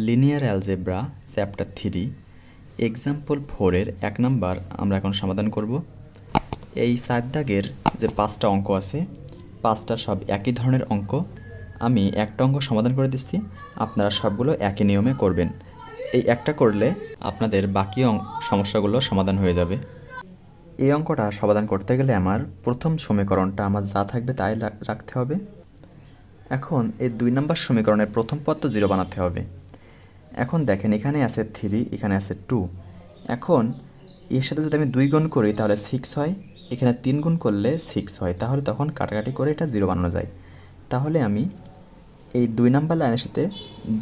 Linear algebra chapter 3 example 4-এর 1 number আমরা এখন সমাধান করব। এই 4 দাগের যে 5টা অঙ্ক আছে, 5টা সব একই ধরনের অঙ্ক। আমি একটা অঙ্ক সমাধান করে দিচ্ছি, আপনারা সবগুলো একই নিয়মে করবেন। এই একটা করলে আপনাদের বাকি সমস্যাগুলো সমাধান হয়ে যাবে। এই অঙ্কটা সমাধান করতে গেলে আমার প্রথম সমীকরণটা আমার যা থাকবে তাই রাখতে হবে। এখন এই 2 নাম্বার সমীকরণের প্রথম পদ তো 0 বানাতে হবে। এখন দেখেন, এখানে আছে 3, এখানে আছে 2। এখন এর সাথে যদি আমি 2 গুণ করি তাহলে 6 হয়, এখানে 3 গুণ করলে 6 হয়, তাহলে তখন কাটাকাটি করে এটা 0 বানানো যায়। তাহলে আমি এই 2 নাম্বার লাইনের সাথে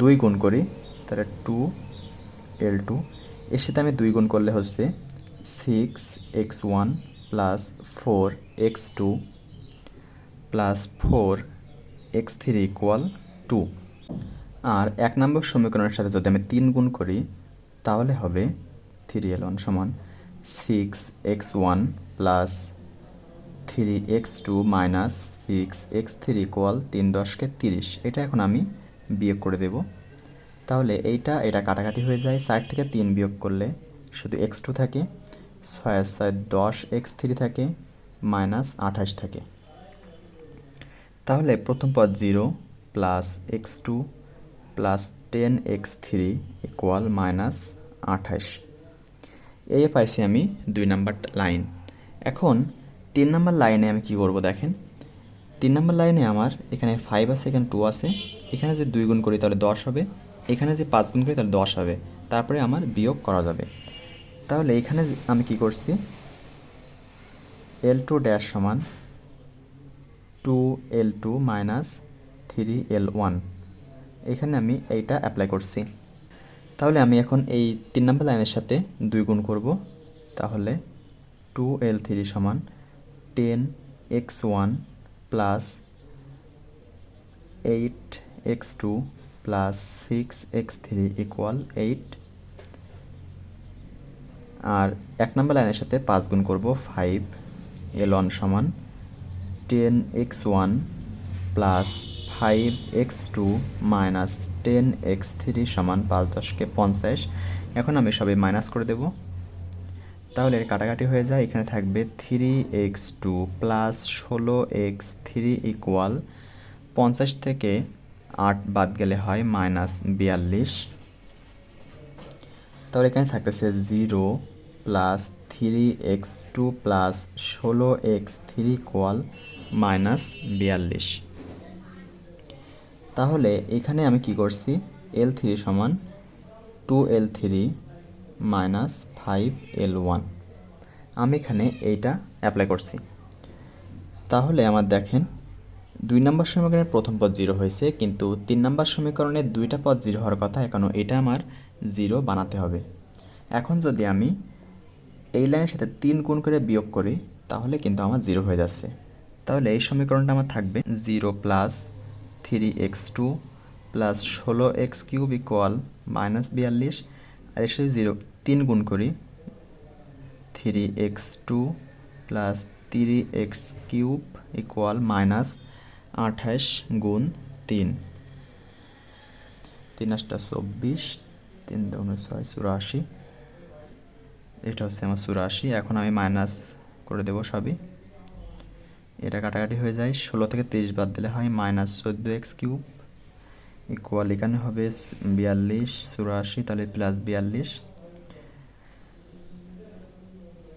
2 গুণ করি, তাহলে 2l2। এর সাথে আমি 2 গুণ করলে হচ্ছে 6x1 plus 4x2 plus 4x3 equal 2। আর 1 নম্বর সমীকরণের সাথে যদি আমি 3 গুণ করি তাহলে হবে 3l1 সমান 6x1 plus 3x2 minus 6x3 equal 3 10 30। এটা এখন আমি বিয়োগ করে দেব। তাহলে এটা কাটাকাটি হয়ে যায়, 60 থেকে 3 বিয়োগ করলে শুধু x2 থাকে, 6 6 10 x3 থাকে, মাইনাস 28 থাকে। তাহলে প্রথম পদ 0 plus x2 plus 10x3 equal minus 28। এই পাইছি আমি 2 নাম্বার লাইন। এখন 3 নাম্বার লাইনে আমি কি করব দেখেন। 3 নাম্বার লাইনে আমার এখানে 5 আছে, এখানে 2 আছে। এখানে যে 2 গুণ করি তাহলে 10 হবে, এখানে যে 5 গুণ করি তাহলে 10 হবে, তারপরে আমার বিয়োগ করা যাবে। তাহলে এখানে আমি কি করছি, l2 ড্যাশ সমান 2l2 মাইনাস 3l1, এখানে আমি এইটা অ্যাপ্লাই করছি। তাহলে আমি এখন এই 3 নাম্বার লাইনের সাথে 2 গুণ করব, তাহলে 2l3 সমান 10x1 plus 8x2 plus 6x3 equal 8। আর 1 নাম্বার লাইনের সাথে 5 গুণ করব, 5l1 সমান 10x1 plus 5x2 minus 10x3 সমান 5 10 50। এখন আমি সবই মাইনাস করে দেব, তাহলে এর কাটাকাটি হয়ে যায়। এখানে থাকবে 3x2 প্লাস 16x3 ইকুয়াল 50 থেকে 8 বাদ গেলে হয় মাইনাস 42। তাহলে এখানে থাকতেছে 0 plus 3x2 plus 16x3 equal minus 42। তাহলে এখানে আমি কি করছি, l3 সমান 2l3 মাইনাস 5l1, আমি এখানে এইটা অ্যাপ্লাই করছি। তাহলে আমার দেখেন 2 নম্বর সমীকরণের প্রথম পদ 0 হয়েছে, কিন্তু 3 নম্বর সমীকরণের 2টা পদ 0 হওয়ার কথা, এখনও এটা আমার 0 বানাতে হবে। এখন যদি আমি এই লাইনের সাথে 3 গুণ করে বিয়োগ করি তাহলে কিন্তু আমার 0 হয়ে যাচ্ছে। তাহলে এই সমীকরণটা আমার থাকবে 0 plus 3x2 plus 16x3 equal minus 42। আর এর সাথে 3 গুণ করি, 3x2 plus 3x3 equal minus 28 গুণ 3, 3 8 24, 3 2 6 84, এটা হচ্ছে আমার 84। এখন আমি মাইনাস করে দেব সবই, এটা কাটাকাটি হয়ে যায়, 16 থেকে 30 বাদ দিলে হয় মাইনাস 14x3 ইকুয়াল এখানে হবে 42 84, তাহলে প্লাস 42।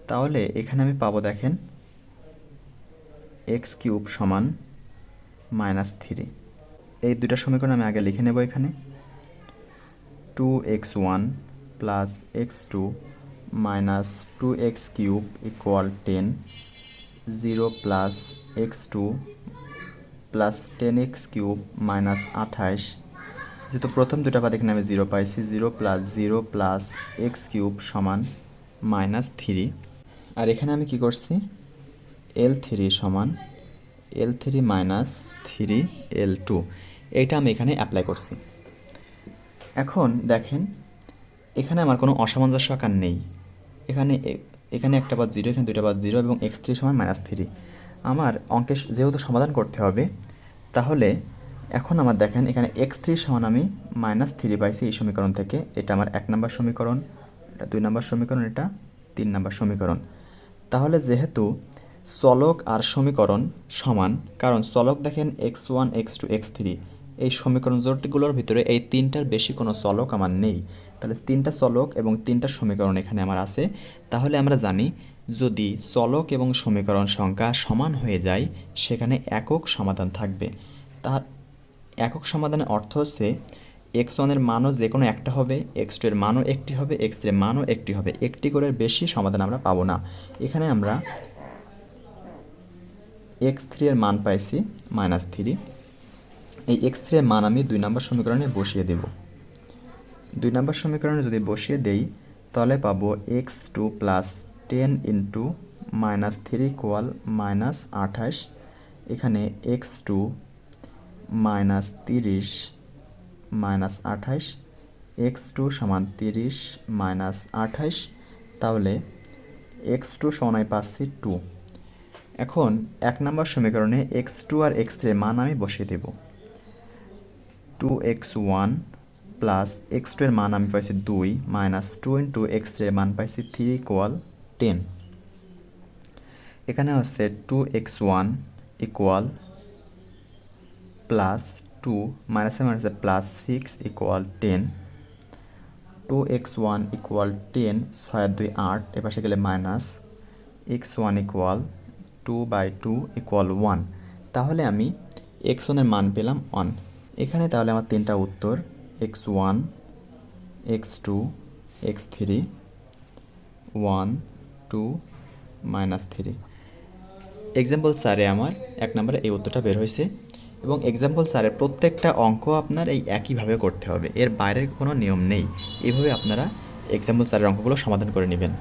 তাহলে এখানে আমি পাবো দেখেন x3 সমান মাইনাস 3। এই দুইটা সমীকরণ আমি আগে লিখে নেব। এখানে 2x1 plus x2 minus 2x3 equal 10, 0 plus x2 plus 10x3 minus 28। যেহেতু প্রথম দুটা পদ এখানে আমি 0 পাইছি, 0 প্লাস x3 সমান মাইনাস 3। আর এখানে আমি কি করছি, l3 সমান l3 মাইনাস 3l2, এইটা আমি এখানে অ্যাপ্লাই করছি। এখন দেখেন এখানে আমার কোনো অসামঞ্জস্য আকার নেই। এখানে একটা পদ 0, এখানে দুইটা পদ 0 এবং x3 সমান মাইনাস 3। আমার অঙ্কের যেহেতু সমাধান করতে হবে, তাহলে এখন আমার দেখেন এখানে x3 সমান আমি -3 পাইছি এই সমীকরণ থেকে। এটা আমার 1 নম্বর সমীকরণ, এটা 2 নম্বর সমীকরণ, এটা 3 নম্বর সমীকরণ। তাহলে যেহেতু চলক আর সমীকরণ সমান, কারণ চলক দেখেন x1 x2 x3, এই সমীকরণ জোটগুলোর ভিতরে এই তিনটার বেশি কোনো চলক আমার নেই। তাহলে তিনটা চলক এবং তিনটা সমীকরণ এখানে আমার আছে। তাহলে আমরা জানি যদি চলক এবং সমীকরণ সংখ্যা সমান হয়ে যায় সেখানে একক সমাধান থাকবে। তার একক সমাধানের অর্থ হচ্ছে x1 এর মানও যে কোনো একটা হবে, x2 এর মানও একটি হবে, x3 এর মানও একটি হবে। একটি করে বেশি সমাধান আমরা পাবো না। এখানে আমরা x3 এর মান পাইছি -3। এই x3 এর মান আমি 2 নম্বর সমীকরণে বসিয়ে দেব। 2 নম্বর সমীকরণে যদি বসিয়ে দেই তাহলে পাবো x2 + 10 × -3 = -28। এখানে x2 -30 -28, x2 = 30 -28, তাহলে x2 সমান আমি পাচ্ছি 2। এখন 1 নম্বর সমীকরণে x2 আর x3 এর মান আমি বসিয়ে দেব। 2x1 + x2 এর মান আমি পাইছি 2 -2 × x3 এর মান পাইছি 3 = 10। এখানে হচ্ছে 2x1 = +2 -6 = 10। 2x1 = 10, 6 আর 2 8, এপাশে গেলে মাইনাস, x1 = 2/2 = 1। তাহলে আমি x1 এর মান পেলাম 1। এখানে তাহলে আমার তিনটা উত্তর x1 x2 x3 1 2 -3। এক্সাম্পল 4-এ আমার 1 নম্বরে এই উত্তরটা বের হয়েছে এবং এক্সাম্পল 4-এর প্রত্যেকটা অঙ্ক আপনার এই একইভাবে করতে হবে, এর বাইরের কোনো নিয়ম নেই। এইভাবে আপনারা এক্সাম্পল 4-এর অঙ্কগুলো সমাধান করে নেবেন।